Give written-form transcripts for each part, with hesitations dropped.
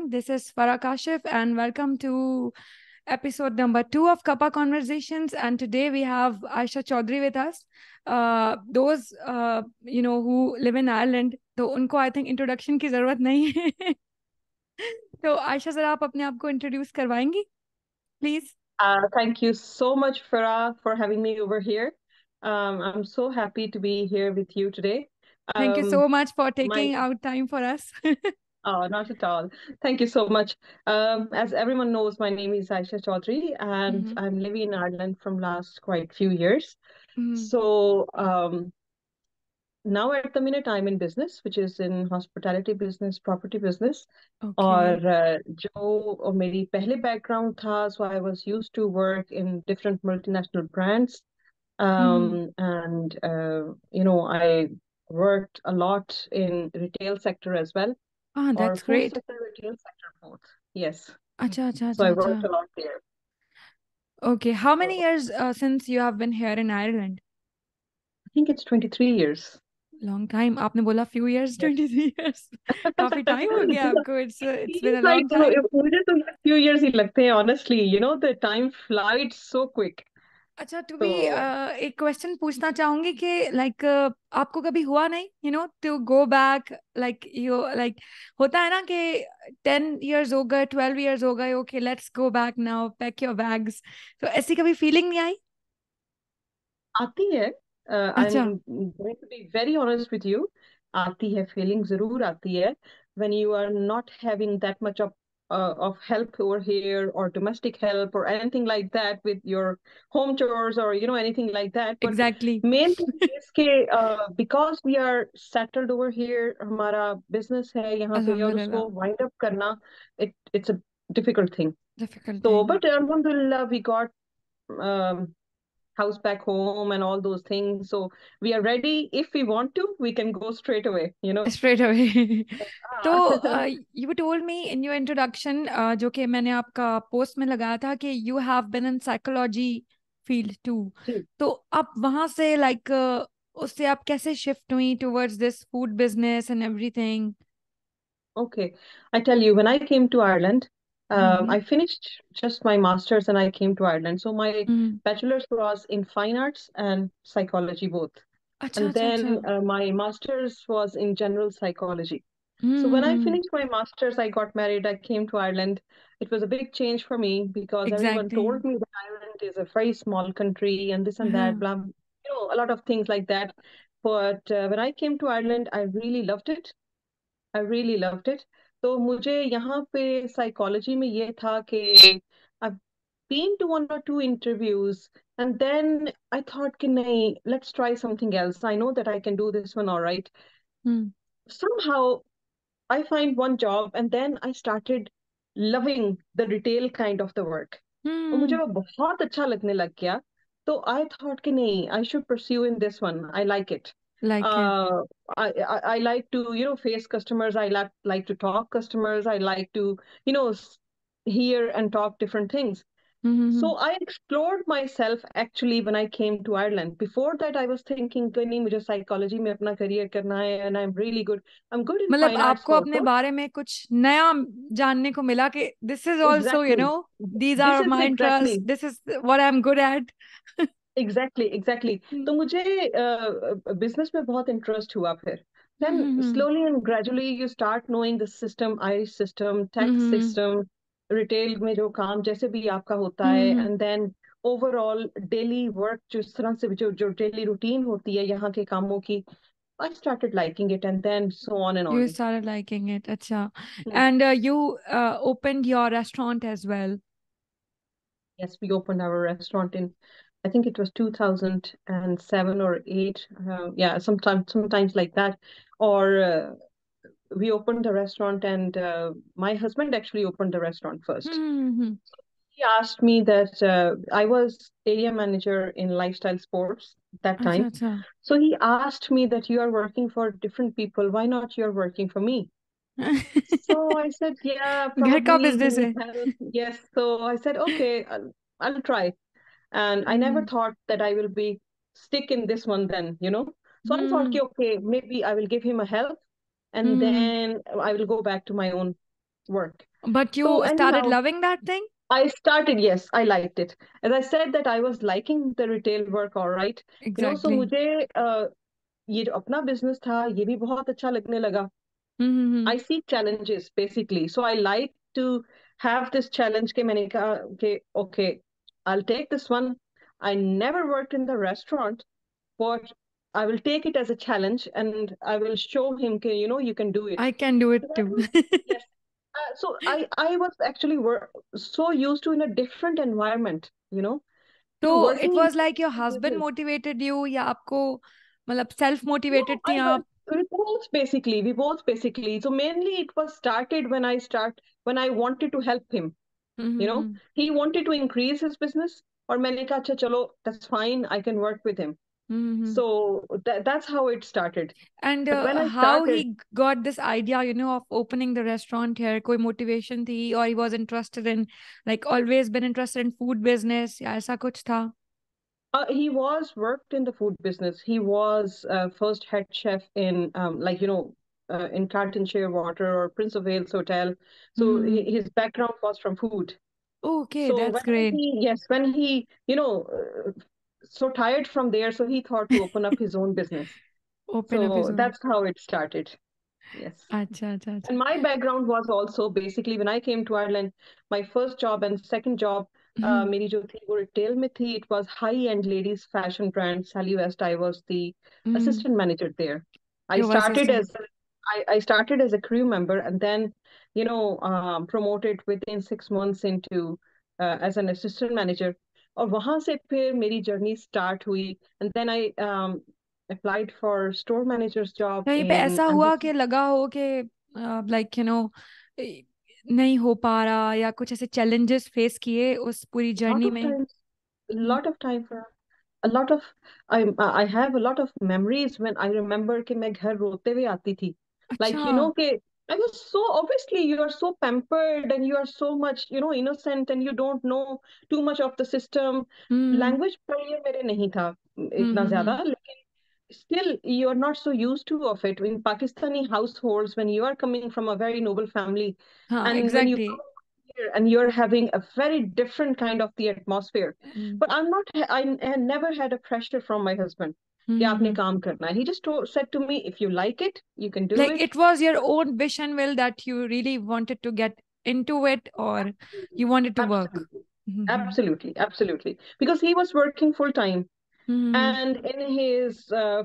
everyone. This is Farah Kashif, and welcome to episode number 2 of Kappa Conversations. And today we have Aisha Chaudhary with us. Those who live in Ireland, तो उनको I think introduction की जरूरत नहीं है. तो आयशा जरा आप अपने आप को इंट्रोड्यूस करवाएंगी, please. Thank you so much, Farah, for having me over here. I'm so happy to be here with you today. Thank you so much for My taking out time for us. Not at all. Thank you so much. As everyone knows, my name is Aisha Chaudhary, and Mhm, I'm living in Ireland from last quite few years. mhm. So now at the minute, I'm in business, which is in hospitality business, property business. Okay. और जो मेरी पहले background था, so I was used to work in different multinational brands. Mhm. And I worked a lot in retail sector as well, Ah, or that's food great. sector, retail sector, both. Yes. अच्छा अच्छा So अच्छा I अच्छा. worked a lot there. Okay, how many So years since you have been here in Ireland? I think it's 23 years. Long time. आपने बोला few years, Yes. 23 years. काफी time हो गया आपको. It's been Feels a like long time. मुझे तो few years ही लगते हैं, honestly. The time flies so quick. अच्छा, टू बी So एक क्वेश्चन पूछना चाहूंगी कि लाइक आपको कभी हुआ नहीं टू गो बैक, लाइक होता है ना कि 10 years हो गए, 12 years हो गए, okay let's go back now, pack your bags. तो ऐसी कभी फीलिंग नहीं आई? आती है. I'm अच्छा. going to be very honest with you. आती है, feeling जरूर आती है when you are not having that much of help over here, or domestic help, or anything like that with your home chores, or anything like that. But exactly. main thing is कि because we are settled over here, हमारा business है यहाँ पे, और अल्हम्दुलिल्लाह. उसको wind up करना, it's a difficult thing. Difficult So thing. but alhamdulillah, we got um, house back home and all those things. So we are ready. If we want to, we can go straight away. Straight away. तो Ah. You told me in your introduction, जो कि मैंने आपका post में लगाया था, कि you have been in psychology field too. जी. तो आप वहां से लाइक उससे आप कैसे शिफ्ट हुई towards this food business and everything? Okay. I tell you, when I came to Ireland, hmm. I finished just my master's and I came to Ireland. So my hmm. bachelor's was in fine arts and psychology both. अच्छा And अच्छा अच्छा. then my master's was in general psychology. So when I hmm. finished my master's, I got married, I came to Ireland. It was a big change for me because everyone exactly. told me that Ireland is a very small country and this and that, हाँ. blah, a lot of things like that. But when I came to Ireland, I really loved it. I really loved it. तो मुझे यहाँ पे psychology में ये था कि I've been to one or two interviews, and then I thought कि नहीं, let's try something else. I know that I can do this one all right. Hmm. Somehow I find one job and then I started loving the retail kind of the work. और मुझे हम्म. वो बहुत अच्छा लगने लग गया. तो I thought कि नहीं, I should pursue in this one. I like it. Like it. Uh, I like to, face customers. I like to talk customers. I like to, hear and talk different things. Hmm. So I explored myself actually when I came to Ireland. Before that, I was thinking कि नहीं, मुझे psychology में अपना career करना है, and I'm really good. I'm good in मतलब fine arts आपको अपने also. बारे में कुछ नया जानने को मिला कि this is also Exactly. These This are is my interest, exactly, this is what I am good at. exactly. तो मुझे business में बहुत interest हुआ फिर. Then hmm. slowly and gradually you start knowing the system, Irish system, tax hmm. system, retail में जो काम जैसे भी आपका होता है, हम्म. and then overall daily work जिस तरह से जो daily routine होती है यहाँ के कामों की, I started liking it, and then so on and You on. started liking it. अच्छा. Hmm. And you opened your restaurant as well. Yes, we opened our restaurant in, I think it was 2007 or 8. Yeah, sometimes like that. Or we opened the restaurant, and my husband actually opened the restaurant first. Hmm. He asked me that I was area manager in lifestyle sports that अच्छा time. अच्छा. So he asked me that you are working for different people. Why not you're working for me? So I said, yeah, घर का probably he business will है. help. Yes. So I said, okay, I'll try. And I never hmm. thought that I will be stick in this one then. So I thought, hmm. okay, maybe I will give him a help, and hmm. then I will go back to my own. work. But So you started anyhow, loving that thing? I started, yes, I liked it. As I said that I was liking the retail work, all right. So Exactly. मुझे ये जो अपना business था ये भी बहुत अच्छा लगने लगा. Mm-hmm. I seek challenges basically. So I like to have this challenge के मैंने कहा कि okay, I'll take this one. I never worked in the restaurant, but I will take it as a challenge and I will show him कि you can do it. I can do So it that too. was, yes. So I was actually so used to in a different environment, तो working it in was like your a husband business. motivated you या आपको मतलब self No, motivated थी I आप? was we both basically. So mainly it was started when I wanted to help him. Mm-hmm. He wanted to increase his business, or मैंने कहा अच्छा चलो, that's fine, I can work with him. Mm-hmm. So that's how it started. And But when I how started, he got this idea, of opening the restaurant here? कोई motivation थी or he was interested in like always been interested in food business या ऐसा कुछ था? he was worked in the food business. He was first head chef in in Carlton Water or Prince of Wales Hotel. So Mm-hmm. his background was from food. Okay, So that's great. when he so tired from there, so he thought to open up his own business. Open up his So own. that's how it started. Yes. अच्छा अच्छा And अच्छा. my background was also basically when I came to Ireland, my first job and second job, Mm-hmm. मेरी जो थी वो retail में थी. It was high-end ladies fashion brand Sally West. I was the Mm. assistant manager there. I You were started assistant. as I started as a crew member and then promoted within 6 months into as an assistant manager. और वहां से फिर मेरी journey start हुई and then I applied for store manager's job कहीं पे in ऐसा हुआ embassy. कि लगा हो कि लाइक नहीं हो पा रहा या कुछ ऐसे चैलेंजेस फेस किए उस पूरी Lot जर्नी of में? times, a hmm. lot of time for a lot of I have a lot of memories when I remember कि मैं घर रोते हुए आती थी. अच्छा. कि I was so obviously you are so pampered and you are so much innocent and you don't know too much of the system. Hmm. Language barrier मेरे नहीं था इतना हम्म. ज्यादा, लेकिन still you are not so used to of it in Pakistani households when you are coming from a very noble family हाँ, and when you exactly. come here and you're having a very different kind of the atmosphere. But I'm not I never had a pressure from my husband कि आपने काम करना है. He just said to me, if you like it you can do Like it. it was your own wish and will that you really wanted to get into it or you wanted to work. Absolutely, Mm-hmm. absolutely, absolutely, because he was working full time. Mm-hmm. And in his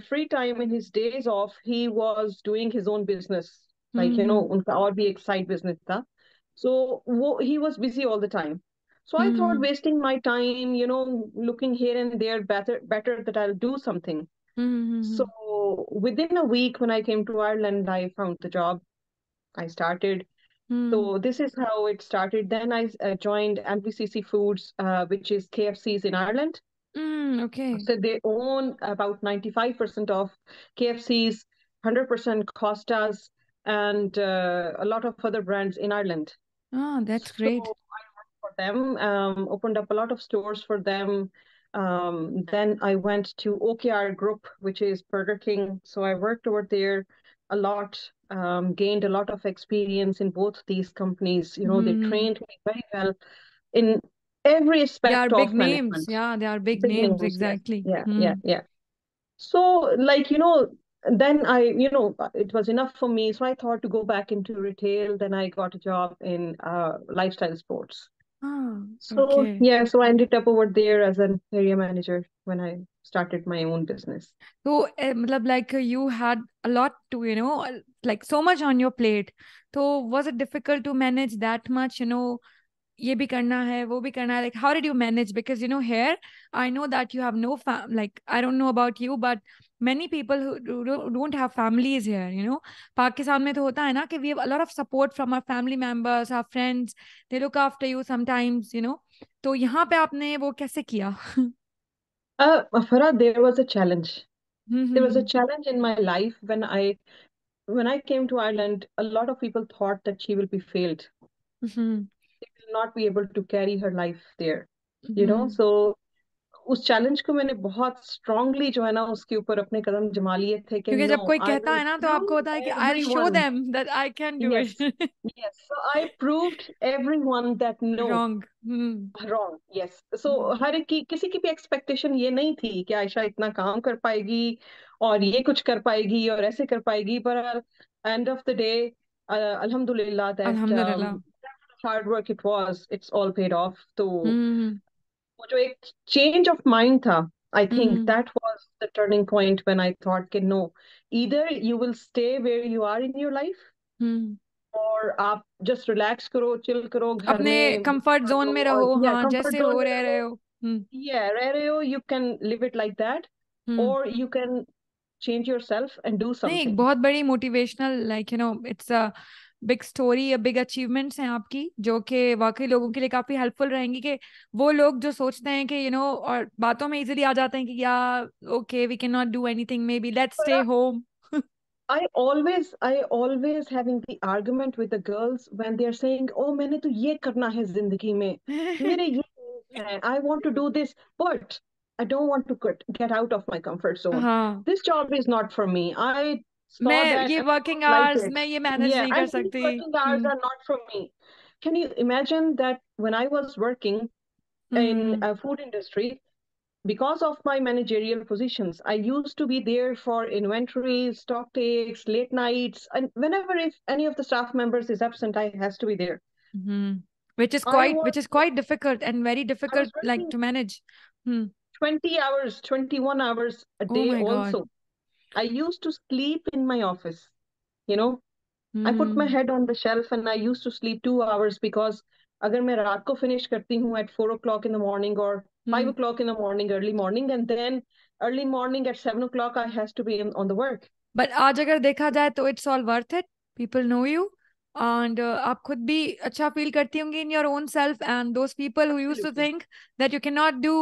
free time, in his days off, he was doing his own business. Mm-hmm. उनका और भी एक side business था. So he was busy all the time. So I thought Mm-hmm. wasting my time, looking here and there, better that I'll do something. So Mm-hmm. within a week, when I came to Ireland, I found the job. I started. Mm-hmm. So this is how it started. Then I joined MPCC Foods, which is KFC's in Ireland. Mm, okay. So they own about 95% of KFC's, 100% Costas, and a lot of other brands in Ireland. Ah, that's So great. I worked for them, opened up a lot of stores for them. Then I went to OKR Group, which is Burger King. So I worked over there a lot, gained a lot of experience in both these companies. They Mm-hmm. trained me very well in every They are aspect big of names. management. Yeah, they are big Big names. names, yes. Exactly. Yeah, yeah, Mm. yeah. So, then it was enough for me. So I thought to go back into retail. Then I got a job in lifestyle sports. Ah, So, okay. yeah, so I ended up over there as an area manager when I started my own business. So, मतलब like you had a lot to, like so much on your plate. So, was it difficult to manage that much, ये भी करना है वो भी करना है, like how did you manage? Because here I know that you have no like I don't know about you, but many people who don't have families here, Pakistan में तो होता है ना कि we have a lot of support from our family members, our friends, they look after you sometimes, तो यहाँ पे आपने वो कैसे किया? Farah, there was a challenge. There was a hmm. challenge in my life when I came to Ireland. A lot of people thought that she will be failed, hmm. will not be able to carry her life there. Hmm. So उस challenge को मैंने बहुत strongly जो है ना उसके ऊपर अपने कदम जमा लिए थे कि क्योंकि नो, जब कोई आई कहता विल है ना तो आपको होता है कि prove I show everyone. Them that I can do Yes, it. yes. So I proved everyone that no, wrong. Hmm. wrong. Yes. So हम्म। हर एक की किसी की भी एक्सपेक्टेशन ये नहीं थी कि आयशा इतना काम कर पाएगी और ये कुछ कर पाएगी और ऐसे कर पाएगी, पर and of the day alhamdulillah that अल्हम्दुलिल्लाह। hard work it was, it's all paid off. तो हम्म। वो जो एक चेंज ऑफ माइंड था, I think hmm. That was the turning point when I thought कि no, either you will stay where you are in your life, hmm. और आप just relax करो, chill करो घर अपने में कंफर्ट कर जोन लो, में और रहो, या हाँ, कंफर्ट जैसे जोन हो में रहे रहो, हो। हम्म। या रह रहे हो, you can live it like that, hmm. और you can change yourself and do नहीं, एक समथिंग. बहुत बड़ी motivational, like it's a big story, big achievements हैं आपकी, जो कि वाकई लोगों के लिए काफी हेल्पफुल रहेंगी। कि वो लोग जो सोचते हैं कि और बातों में इजीली आ जाते हैं कि या okay we can not do anything, maybe let's stay home. I always having the argument with the girls when they are saying, "Oh, मैंने तो ये करना है जिंदगी में, मेरे ये goals हैं, I want to do this, but I don't want to get out of my comfort zone. हाँ, This job is not for me. I saw मैं that ये and I working don't like hours it. मैं ये manage Yeah, नहीं कर and these सकती। working hours hmm. are not for me." Can you imagine that when I was working in hmm. a food industry, because of my managerial positions, I used to be there for inventory, stock takes, late nights, and whenever if any of the staff members is absent, I has to be there. Hmm. which is I quite was which is quite difficult and very I was difficult, like working to manage। Hmm. 20 hours, 21 hours a oh day my god। also. I used to sleep in my office, you know. I put my hmm. head on the shelf and I used to sleep 2 hours because अगर मैं रात को finish करती हूँ at 4 o'clock in the morning or five hmm. o'clock in the morning, early morning, and then early morning at 7 o'clock I has to be on the work. But आज अगर देखा जाए तो it's all worth it. People know you and आप खुद भी अच्छा feel करती होंगी in your own self, and those people who used to Absolutely. Think that you can not do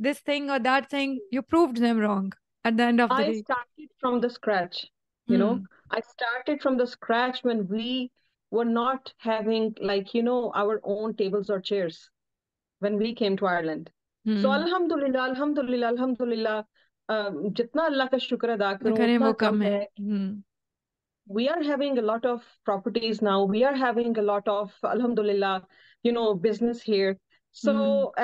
this thing और that thing, you proved them wrong at the end of the I day. started from the scratch, you know. Hmm. I started from the scratch when we were not having, like, our own tables or chairs when we came to Ireland. So hmm. Alhamdulillah, Alhamdulillah, Alhamdulillah, जितना अल्लाह का शुक्र अदा न करूं करें उतना वो कम कम है। है. We are having a lot of properties now. We are having a lot of, Alhamdulillah, business here. Hmm. So,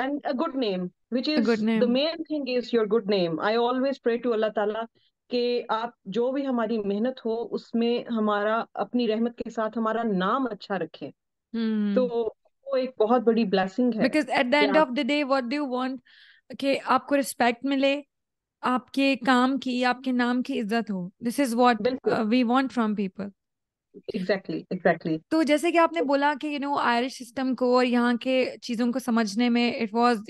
and a good name, which a good is the name. main thing is your good name. I always pray to Allah Ta'ala कि आप जो भी हमारी मेहनत हो उसमें हमारा अपनी रहमत के साथ हमारा नाम अच्छा रखें. तो हम्म। वो एक बहुत बड़ी ब्लेसिंग है बिकॉज एट द कि एंड आप. Of the day what do you want? कि आपको रिस्पेक्ट मिले, आपके काम की, आपके नाम की इज्जत हो। दिस इज व्हाट बिल्कुल. We want from people. Exactly, exactly. तो जैसे कि आपने बोला कि आयरिश सिस्टम को और यहाँ के चीज़ों को समझने में इट वाज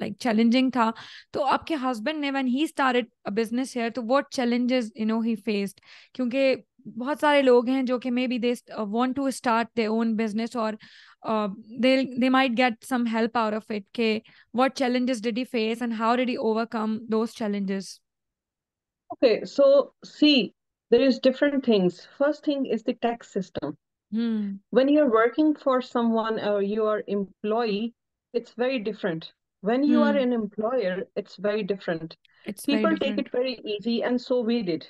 लाइक चैलेंजिंग था। तो आपके हस्बैंड ने when he started a business here, तो व्हाट चैलेंजेस ही फेस्ड? क्योंकि बहुत सारे लोग हैं जो कि maybe they want to start their own business, और they might get some help out of it. के what challenges did he face and how did he overcome those challenges? Okay, so see, there is different things. First thing is the tax system. Hmm. When you're working for someone or you are employee, it's very different. When you are hmm. an employer, it's very different. It's very People take different. it very easy, and so we did,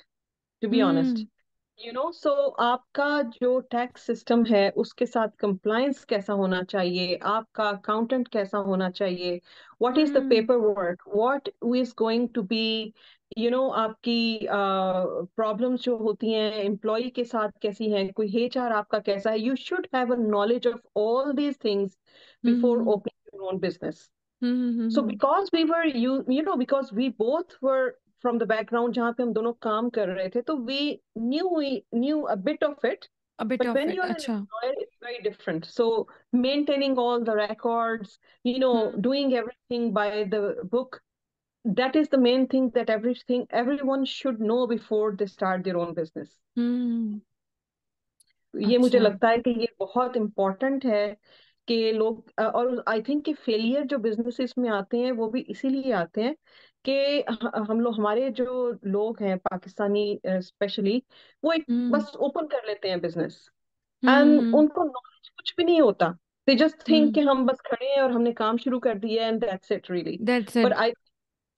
to be honest. Hmm. So आपका जो tax system है उसके साथ compliance कैसा होना चाहिए, आपका accountant कैसा होना चाहिए, what is the hmm. Paper work, what is going to be, आपकी प्रॉब्लम्स जो होती हैं एम्प्लॉय के साथ कैसी हैं, कोई एचआर आपका कैसा है, you should have a knowledge of all these things before hmm. Opening your own business. So hmm. because we were because we both were from the background जहाँ पे हम दोनों काम कर रहे थे, तो we knew a bit of it. A bit But of when it, you're an अच्छा। employer, it's very different. So maintaining all the records, hmm. doing everything by the book, that is the main thing that everyone should know before they start their own business. हम्म। ये मुझे अच्छा। लगता है कि ये बहुत important है कि लोग और आई थिंक कि फेलियर जो बिजनेसेस में आते हैं वो भी इसीलिए आते हैं कि हम लोग, हमारे जो लोग हैं पाकिस्तानी स्पेशली, वो एक हम्म। बस ओपन कर लेते हैं बिजनेस एंड हम्म। उनको नॉलेज कुछ भी नहीं होता. दे जस्ट थिंक हम्म, कि हम बस खड़े हैं और हमने काम शुरू कर दिया and that's it really. That's पर इट। आई,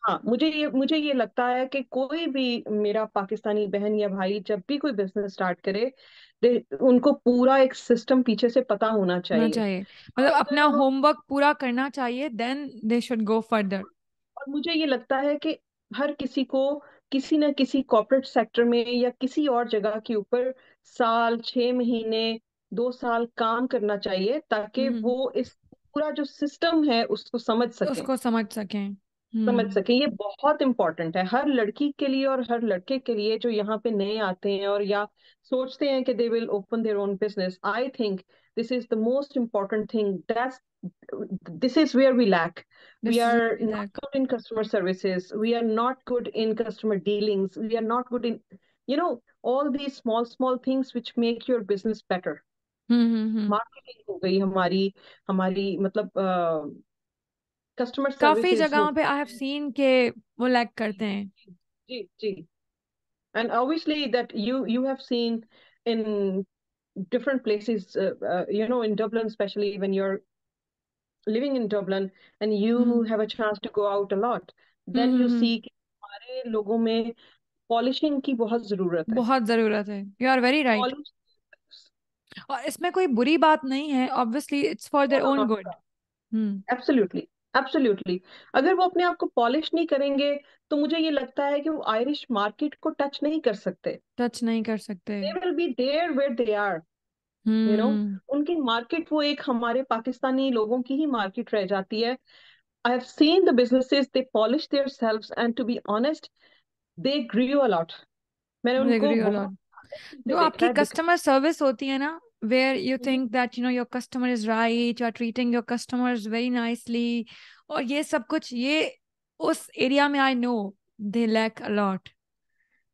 हाँ, मुझे ये लगता है कि कोई भी मेरा पाकिस्तानी बहन या भाई जब भी कोई बिजनेस स्टार्ट करे, उनको पूरा एक सिस्टम पीछे से पता होना होना चाहिए। चाहिए, मतलब अपना अगर वो, होमवर्क पूरा करना चाहिए, then they should go further. और मुझे ये लगता है कि हर किसी को किसी न किसी कॉर्पोरेट सेक्टर में या किसी और जगह के ऊपर साल, 6 महीने, 2 साल काम करना चाहिए, ताकि हम्म, वो इस पूरा जो सिस्टम है उसको समझ सकें। उसको समझ सकें। समझ हम्म। सके, ये बहुत इंपॉर्टेंट है हर लड़की के लिए और हर लड़के के लिए जो यहाँ पे नए आते हैं और या सोचते हैं कि they will open their own business. I think this is the most important thing, that's this is where we lack. We this is are very not like. good in customer services. We are not good in customer dealings. We are not good in, you know, all these small, small things which make your business better. Hmm. Marketing हो गई हमारी, हमारी मतलब customer काफी services हो जगहों पे I have गई। सीन के वो लैक जी करते हैं। जी जी जी। And obviously that you have seen in different places, in Dublin, especially when you're living in Dublin and you hmm have a chance to go out a lot, hmm then you hmm, see कि हमारे लोगों में polishing की बहुत जरूरत है। बहुत जरूरत है, you are very right. Polish, और इसमें कोई बुरी बात नहीं है, obviously it's for no there no own no, good. Hmm. Absolutely, absolutely. अगर वो अपने आप को पॉलिश नहीं करेंगे तो मुझे ये लगता है कि वो आयरिश मार्केट को टच नहीं कर सकते। टच नहीं कर सकते। They will be there where they are, you know. Hmm उनकी मार्केट वो एक हमारे पाकिस्तानी लोगों की ही मार्केट रह जाती है। I have seen the businesses, they polish their selves and to be honest they grew a lot. मैंने उनको एग्री बहुत अलॉट। से जो देखा आपकी है बिकॉज, कस्टमर सर्विस होती है ना, where you think that your customer is right, you are treating your customers very nicely, और ये सब कुछ, ये उस एरिया में I know they lack a lot.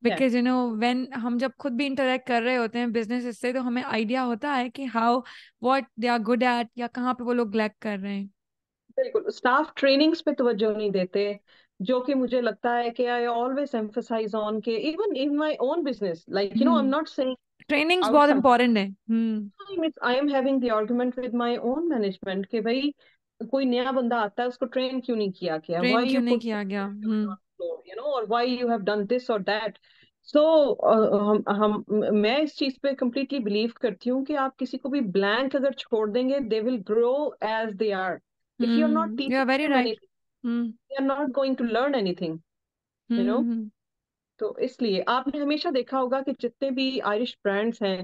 Because when हम जब खुद भी इंटरेक्ट कर रहे होते हैं बिजनेस से, तो हमें आइडिया होता है कि how what they are good at, या कहाँ पे वो लोग लैक कर रहे हैं। बिल्कुल स्टाफ ट्रेनिंग्स पे तवज्जो नहीं देते, जो कि मुझे लगता है कि आई ऑलवेज एम्फसाइज ऑन के even in my own business, like I am hmm. Not saying trainings बहुत आउटसाइड, इंपॉर्टेंट है। Hmm. I am having the argument with my own management कि भाई कोई नया बंदा आता है उसको ट्रेन क्यों नहीं किया गया, ट्रेन व्हाई क्यों यू नहीं पुट किया गया। हम्म और why you have done this और दैट। सो हम मैं इस चीज पे completely बिलीव करती हूँ कि आप किसी को भी ब्लैंक अगर छोड़ देंगे, they will grow as they are. If you are not you are teaching very them right. Anything, hmm they are not going to learn anything, you know. Hmm. तो इसलिए आपने हमेशा देखा होगा कि जितने भी आयरिश ब्रांड्स हैं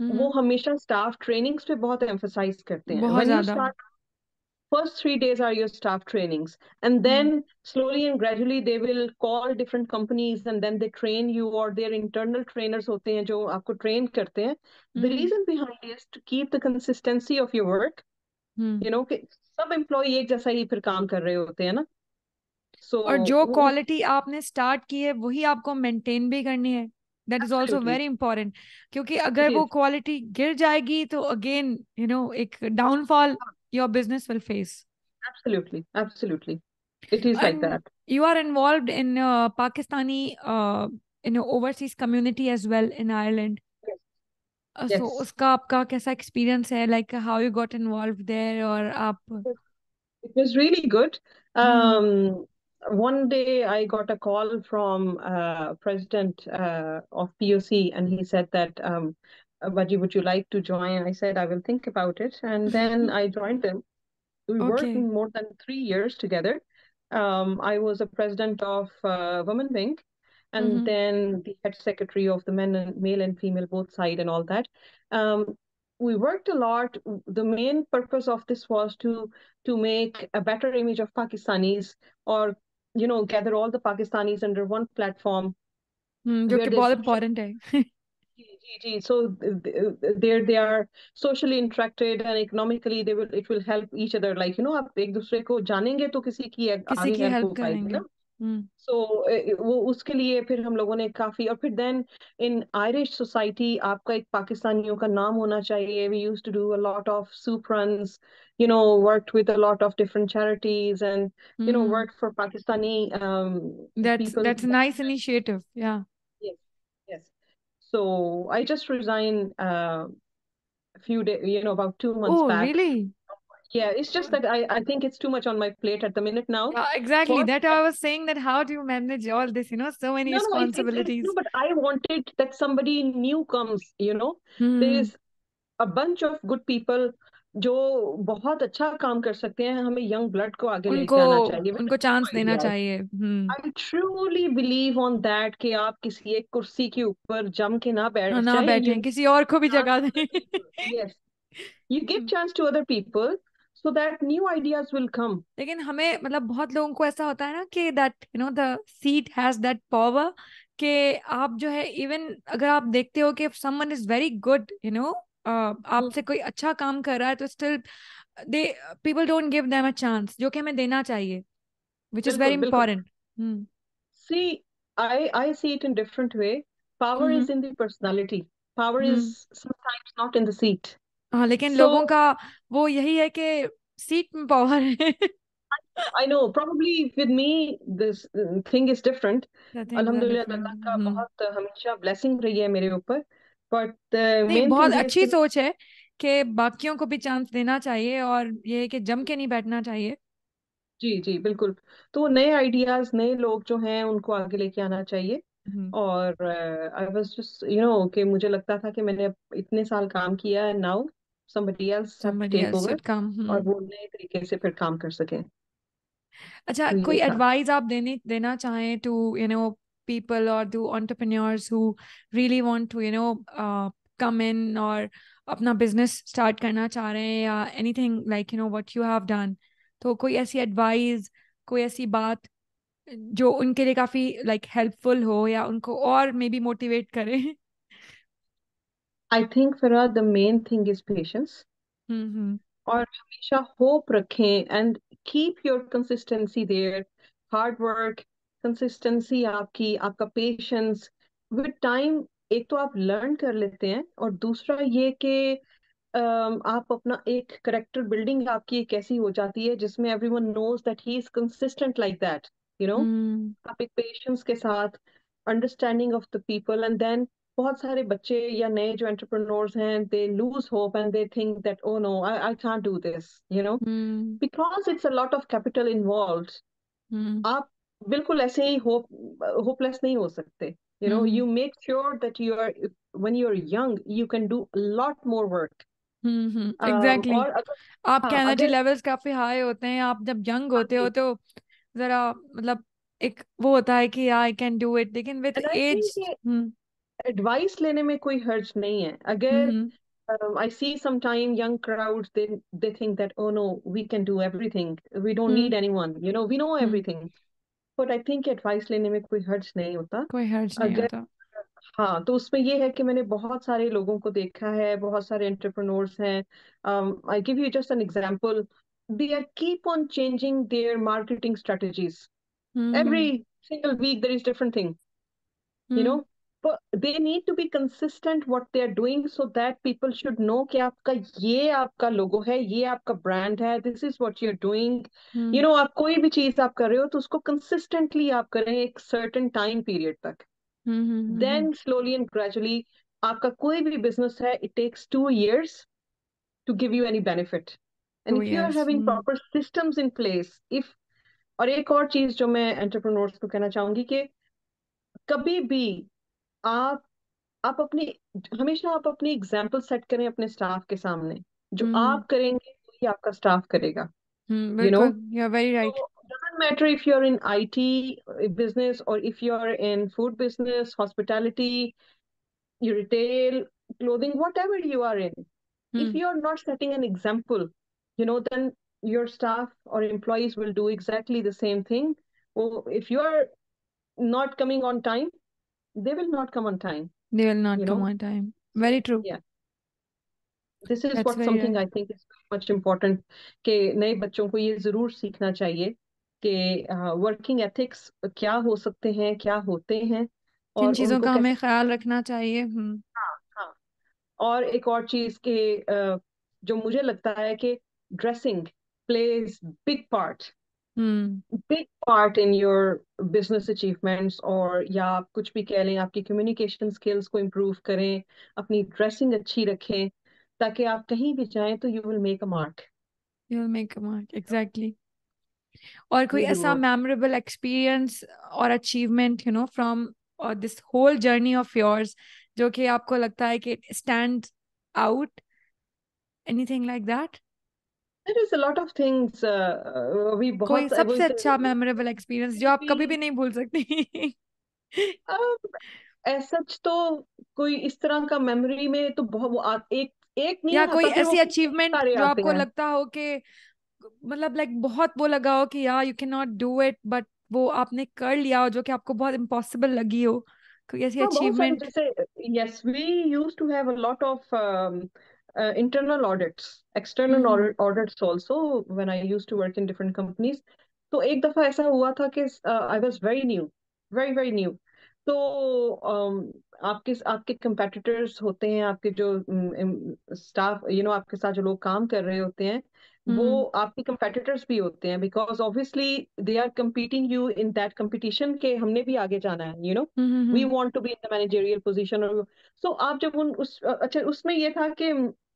वो हम्म, हमेशा स्टाफ ट्रेनिंग्स पे बहुत एम्फसाइज करते हैं। बहुत व्हेन यू ज्यादा। Start, first 3 days are your staff trainings, and hmm then slowly and gradually they will call different companies and then they train you, or their internal trainers होते हैं जो आपको train करते हैं। The hmm reason behind is to keep the consistency of your work, hmm. you know, कि सब employee एक जैसा ही फिर काम कर रहे होते हैं ना। So और जो वो उस, क्वालिटी आपने स्टार्ट की है वही आपको मेंटेन भी करनी है। That is also absolutely very important. क्योंकि it अगर वो is, क्वालिटी गिर जाएगी तो अगेन एक downfall your business will face. absolutely, absolutely it is like and that. You are involved in Pakistani in overseas community as well in Ireland. So Yes, उसका आपका कैसा एक्सपीरियंस है, like how you got involve there, और आप। yes. It was really good. Hmm One day I got a call from president of POC, and he said that, Baji, would you like to join? I said I will think about it, and then I joined them. We okay. worked more than 3 years together. I was a president of Women Wing, and hmm then the head secretary of the men and male and female both side and all that. Um, we worked a lot. The main purpose of this was to make a better image of Pakistanis, or gather all the Pakistanis under one platform जो where कि their बहुत social, important है। so there they are socially interacted and economically it will help each other, like आप एक दूसरे को जानेंगे तो किसी की किसी आगे की हेल्प हेल्प हो पाएगी करेंगे। ना। हम्म सो वो उसके लिए फिर हम लोगों ने काफी, और फिर देन इन आयरिश सोसाइटी आपका एक पाकिस्तानियों का नाम होना चाहिए। We used to do a lot of soup runs, worked with a lot of different charities, and hmm. worked for Pakistani people. That's nice initiative या। Yes, yes. So I just resigned a few days, about 2 months oh back. Really? Yeah, it's just that I think it's too much on my plate at the minute now. Yeah, exactly. But That I was saying, that how do you manage all this, so many no, no, it's no, responsibilities. but I wanted that somebody new comes, you know. Hmm. There's a bunch of good people जो बहुत अच्छा काम कर सकते हैं, हमें young blood को आगे उनको लेके आना चाहिए with उनको चांस new देना ideas. चाहिए। हम्म। I truly believe on that कि आप किसी एक कुर्सी के ऊपर जम के ना हाँ, बैठ ना जाएं. You बैठे, give किसी और को भी chance जगह to other दें। people. Yes, you give chance to other people so that new ideas will come. लेकिन हमें मतलब बहुत लोगों को ऐसा होता है ना कि that the seat has that power, कि आप जो है, इवन अगर आप देखते हो कि समवन इज वेरी गुड, आपसे हम्म, कोई अच्छा काम कर रहा है, तो still they people don't give them a chance, जो कि हमें देना चाहिए, विच इज वेरी बिल्कुल बिल्कुल. Important. Hmm. See, I see it in different way. Power hmm. is in the personality. Power hmm. is sometimes not in the seat. हाँ, लेकिन लोगों So का वो यही है कि सीट में पावर है। I know probably with me this thing is different. Things are अल्हम्दुलिल्लाह अल्लाह डिफरेंट। का बहुत हमेशा blessing रही है मेरे ऊपर. But the नहीं, main बहुत thing is अच्छी कि सोच है कि बाकियों को भी चांस देना चाहिए, और ये है कि जम के नहीं बैठना चाहिए। जी जी बिल्कुल. तो नए आइडियाज नए लोग जो हैं उनको आगे लेके आना चाहिए. हम्म। और आई वाज जस्ट कि मुझे लगता था कि मैंने अब इतने साल काम किया है. Now somebody else have to somebody take else over should come। और वो नए तरीके से फिर काम कर सकें. अच्छा, तो ये कोई था. एडवाइस आप देना चाहें to people or to entrepreneurs who really want to come in, और अपना बिजनेस स्टार्ट करना चाह रहे हैं, या anything like what you have done, तो कोई ऐसी एडवाइस, कोई ऐसी बात जो उनके लिए काफी लाइक हेल्पफुल हो, या उनको और मे बी मोटिवेट करे। आई थिंक फरा the main thing is patience. Hmm. और हमेशा होप रखें and keep your consistency there. Hard work, consistency आपकी, आपका पेशेंस विद टाइम एक तो आप लर्न कर लेते हैं. और दूसरा ये कि आप अपना एक करेक्टर बिल्डिंग आपकी एक ऐसी हो जाती है जिसमें everyone knows that he is consistent like that. You know hmm. आप एक पेशेंस के साथ understanding of the people. And then बहुत सारे बच्चे या नए जो एंटरप्रेन्योर्स हैं they lose hope and they think that oh no I can't do this. Hmm. Because it's a lot of capital involved. Hmm. आप बिल्कुल ऐसे ही होपलेस नहीं हो सकते. Hmm. You make sure that when you're young you can do a lot more work. Exactly. और अगर आपके हाँ एनर्जी अगर लेवल्स काफी हाई होते हैं, आप जब यंग हाँ होते हो जी. तो जरा मतलब एक वो होता है कि आई कैन डू इट, लेकिन with and I age. Think hmm. Advice लेने में कोई हर्ज नहीं है. अगर hmm. I see sometime young crowds, they think that oh no, we can do everything, we don't hmm. need anyone, we know hmm. everything. But I think advice लेने में कोई हर्ज नहीं होता. कोई हर्ज नहीं अगर होता। हाँ तो उसमें ये है कि मैंने बहुत सारे लोगों को देखा है, बहुत सारे एंटरप्रेन्योर्स हैं. I give you just an example. They are keep on changing their marketing strategies. Hmm. Every single week there is different thing, you hmm. know. But they need to be consistent what they are doing so that people should know कि आपका ये आपका लोगो है, ये आपका brand है, this is what you're doing. हम्म। आप कोई भी चीज आप कर रहे हो तो उसको consistently आप करें एक certain time period तक. Then slowly and gradually आपका कोई भी business है, it takes 2 years to give you any benefit. And to if you are years. having proper systems in place, if और एक और चीज जो मैं एंटरप्रेन्योर्स को कहना चाहूंगी कि कभी भी आप आप अपनी हमेशा आप अपनी एग्जाम्पल सेट करें अपने स्टाफ के सामने. जो हम्म। आप करेंगे वही आपका स्टाफ करेगा. यू नो बिल्कुल, you are very right. So doesn't matter if you're in IT business or if you're in food business, hospitality, you retail, clothing, whatever you are in. If hmm. you're not setting an example, then your staff or employees will do exactly the same thing. Or if you're not coming on time, they will not come on time. They will not You come know. On time. Very So true. yeah, this is that's what very something right. I think is very much important. कि नए बच्चों को ये जरूर सीखना चाहिए कि working ethics क्या हो सकते हैं, क्या होते हैं, किन और चीजों उनको का कैसे. हमें ख्याल रखना चाहिए। हाँ हाँ. और एक और चीज के जो मुझे लगता है कि dressing plays hmm. Big part in your business achievements. और या आप कुछ भी कह लें, आपकी कम्युनिकेशन स्किल्स को इम्प्रूव करें, अपनी ड्रेसिंग अच्छी रखें ताकि आप कहीं भी जाएं तो you will make a mark. you'll make a mark, exactly. और कोई really ऐसा would. memorable experience और achievement, from this whole journey of yours, जो कि आपको लगता है कि it stands out, anything like that? There is a lot of things. We कोई बहुत सबसे वैसे अच्छा memorable experience जो आप कभी भी नहीं भूल सकती? सच तो कोई इस तरह का मेमोरी में तो बहुत एक एक नहीं या कोई आता, फिर वो ऐसी फिर कई अचीवमेंट सारे जो आते आपको हैं। लगता हो कि मतलब लाइक बहुत वो लगा हो कि यार you can not do it, but वो आपने कर लिया हो जो कि आपको बहुत इम्पॉसिबल लगी हो, कोई ऐसी हाँ बहुत सारे, अचीवमेंट? जैसे yes we use to have a lot of internal audits, external hmm audits also when I used to work in different companies. तो एक दफा ऐसा हुआ था कि I was very new, very very new. तो आपके आपके competitors होते हैं, आपके जो स्टाफ, आपके साथ जो लोग काम कर रहे होते हैं, वो हम्म आपके competitors भी होते हैं, because obviously they are competing you in that competition के हमने भी आगे जाना है, we hmm. want to be in the managerial position. और so आप जब उन उस अच्छा, उसमें ये था कि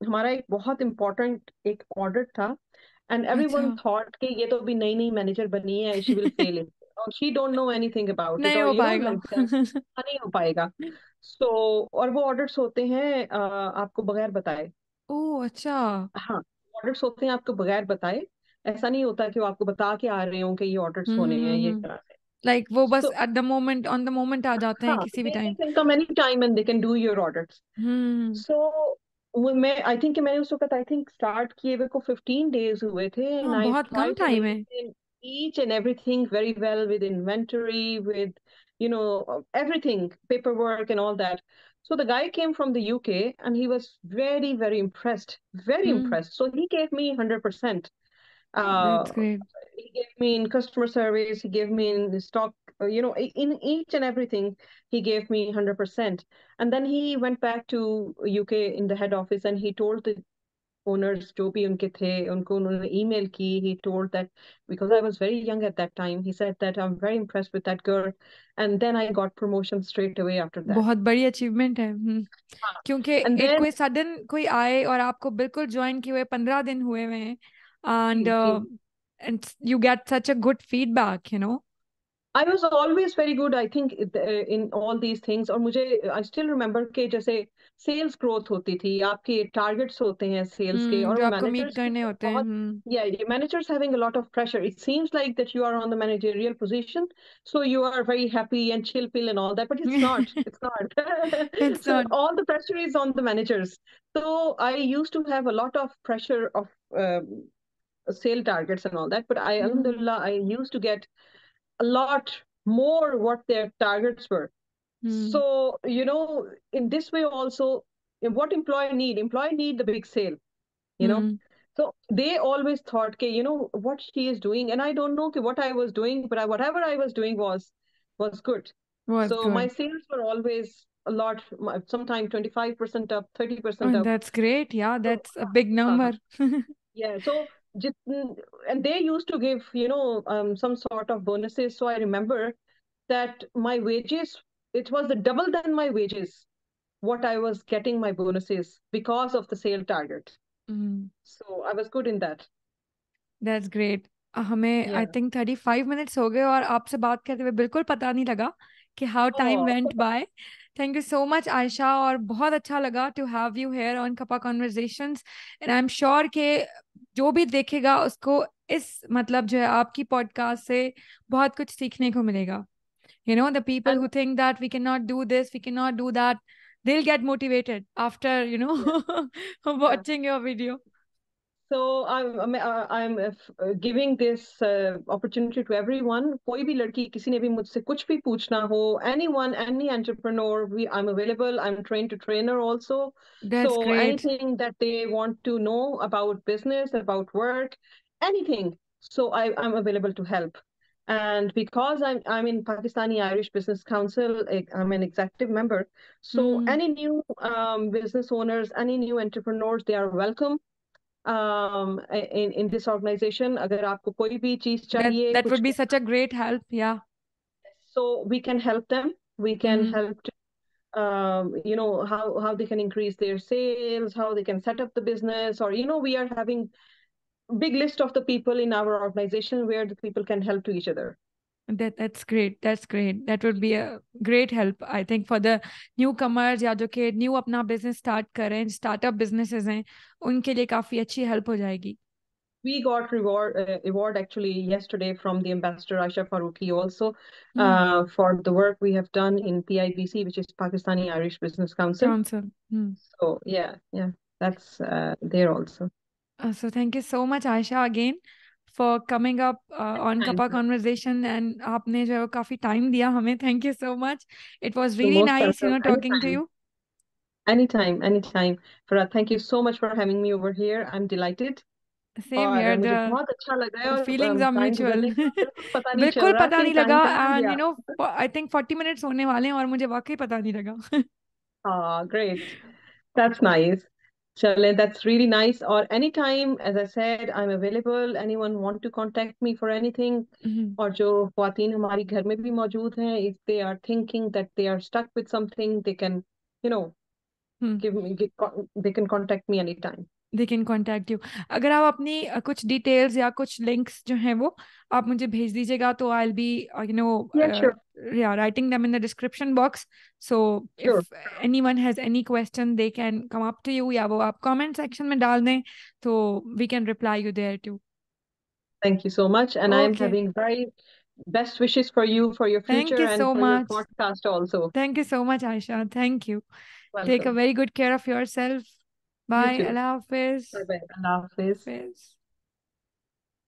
हमारा एक बहुत इम्पोर्टेंट एक ऑडिट था, एंड एवरीवन अच्छा। थॉट कि ये तो अभी नई नई मैनेजर बनी है, शी विल फेल इट, और she don't know anything about it, नहीं और हो पाएगा। लाइक दैट, नहीं हो पाएगा। सो और वो ऑडिट्स होते हैं आपको बगैर बताए। ओह अच्छा। हाँ, ऑडिट्स होते हैं आपको बगैर बताए, ऐसा नहीं होता कि वो आपको बता के आ रहे हो कि ये ऑडिट्स होने हैं ये हम्म। तरह से। लाइक वो बस तो at the moment on the moment आ जाते हैं हाँ, किसी भी they time. can come any time and they can do your orders. Hmm. So मैं आई थिंक मैंने उस वक्त आई थिंक स्टार्ट किए हुए को 15 days हुए थे, एंड हाँ आई बहुत कम ट्राई टू टाइम है। Maintain each and everything very well with inventory, with everything, paperwork and all that. So the guy came from the UK and he was very very impressed, very hmm. impressed. So he gave me 100%. That's uh, great. he gave me in customer service, he gave me in stock, in each and everything, he gave me 100%. And then he went back to UK in the head office and he told the owners जो भी उनके थे उनको उन्होंने email की, he told that, because I was very young at that time, he said that I'm very impressed with that girl, and then I got promotion straight away after that. बहुत बड़ी achievement है। हाँ, क्योंकि and एक then कोई sudden कोई आए और आपको बिल्कुल ज्वाइन किए हुए 15 दिन हुए हुए हैं, एंड जी जी, and you get such a good feedback. I was always very good, I think, in all these things. और मुझे I still remember कि जैसे सेल्स ग्रोथ होती थी, आपके टारगेट्स होते हैं सेल्स के, और जो आपको मीट मैनेजर्स भी करने होते हैं। बहुत, yeah, your managers having a lot of pressure. It seems like that you are on the managerial position, so you are very happy and chill pill and all that, but it's not. It's not. It's So not. all the pressure is on the managers. So I used to have a lot of pressure of sale targets and all that, but alhamdulillah, I used to get a lot more what their targets were. So, in this way also, what employee need the big sale, you know. So they always thought, okay, what she is doing, and I don't know okay, what I was doing, but whatever I was doing was good. Was So my good. sales were always a lot, sometimes 25% up, 30% up. That's great, या So, that's a big uh, number. yeah, so and they used to give, some sort of bonuses. So I remember that my wages, it was the double than my wages, what I was getting my bonuses because of the sale target. So I was good in that. That's great. हमें आई Yeah. Think 35 minutes हो गए और आपसे बात करते हुए बिल्कुल पता नहीं लगा कि how time Oh, went by. Thank you so much Ayesha, और बहुत अच्छा लगा to have you here on कपा conversations. And I am sure कि जो भी देखेगा उसको इस मतलब जो है आपकी पॉडकास्ट से बहुत कुछ सीखने को मिलेगा। The people and who think that we cannot do this, we cannot do that, they'll get motivated after yeah, yeah. watching your video. So I'm giving this opportunity to everyone. कोई भी लड़की किसी ने भी मुझसे कुछ भी पूछना हो, anyone, any entrepreneur, I'm available. I'm trained to trainer also. That's So great. anything that they want to know about business, about work, anything. So I'm available to help. And because I'm in Pakistani Irish Business Council, I'm an executive member. So Hmm. any new business owners, any new entrepreneurs, they are welcome in this organization. अगर आपको कोई भी चीज That चाहिए that कुछ, would be such a great help. Yeah. so we can help them. We can Hmm. help how they can increase their sales, how they can set up the business, or we are having big list of the people in our organization where the people can help to each other. That's great. That's great. That would be a great help, I think, for the newcomers या जो कि new अपना business start करें, startup businesses हैं, उनके लिए काफी अच्छी help हो जाएगी. We got award actually yesterday from the ambassador Aisha Faruqi also Hmm. for the work we have done in PIBC, which is Pakistani Irish Business Council. Council. Hmm. So yeah, that's there also. So thank you so much, Aisha, again for coming up on Thank Kappa you. Conversation, and आपने जो है वो काफी time दिया हमें. Thank you so much. It was You're really most nice, welcome. talking to you. Anytime. Farah, thank you so much for having me over here. I'm delighted. Same और here. मुझे The बहुत अच्छा लग रहा है the और feelings are time mutual. गुजरने का बिल्कुल पता नहीं चल बिल्कुल रहा पता कि नहीं टाइम लगा, कहाँ and गया. I think 40 minutes होने वाले हैं और मुझे वाकई पता नहीं लगा. हाँ, great. That's nice. Chale, that's really nice. Or anytime, as I said, I'm available. Anyone want to contact me for anything? Mhm. और जो ख्वातीन हमारी घर में भी मौजूद हैं, if they are thinking that they are stuck with something, they can, you know, Hmm. they can contact me anytime. They can contact you. अगर आप अपनी कुछ डिटेल्स या कुछ लिंक्स जो हैं वो आप मुझे भेज दीजिएगा, तो I'll be Yeah, sure, yeah, writing them in the description box. So if sure. anyone has any question, they can come up to you, या वो आप comment section में डाल दें, तो we can reply you there too. Thank you so much. And I'm Okay. having very best wishes for you, for your Thank future, you and so for your much. podcast also. Thank you so much, Aisha. Thank you. Take a Welcome. very good care of yourself. You Bye. too. Allah Hafiz. Bye bye. Allah Hafiz. Hafiz.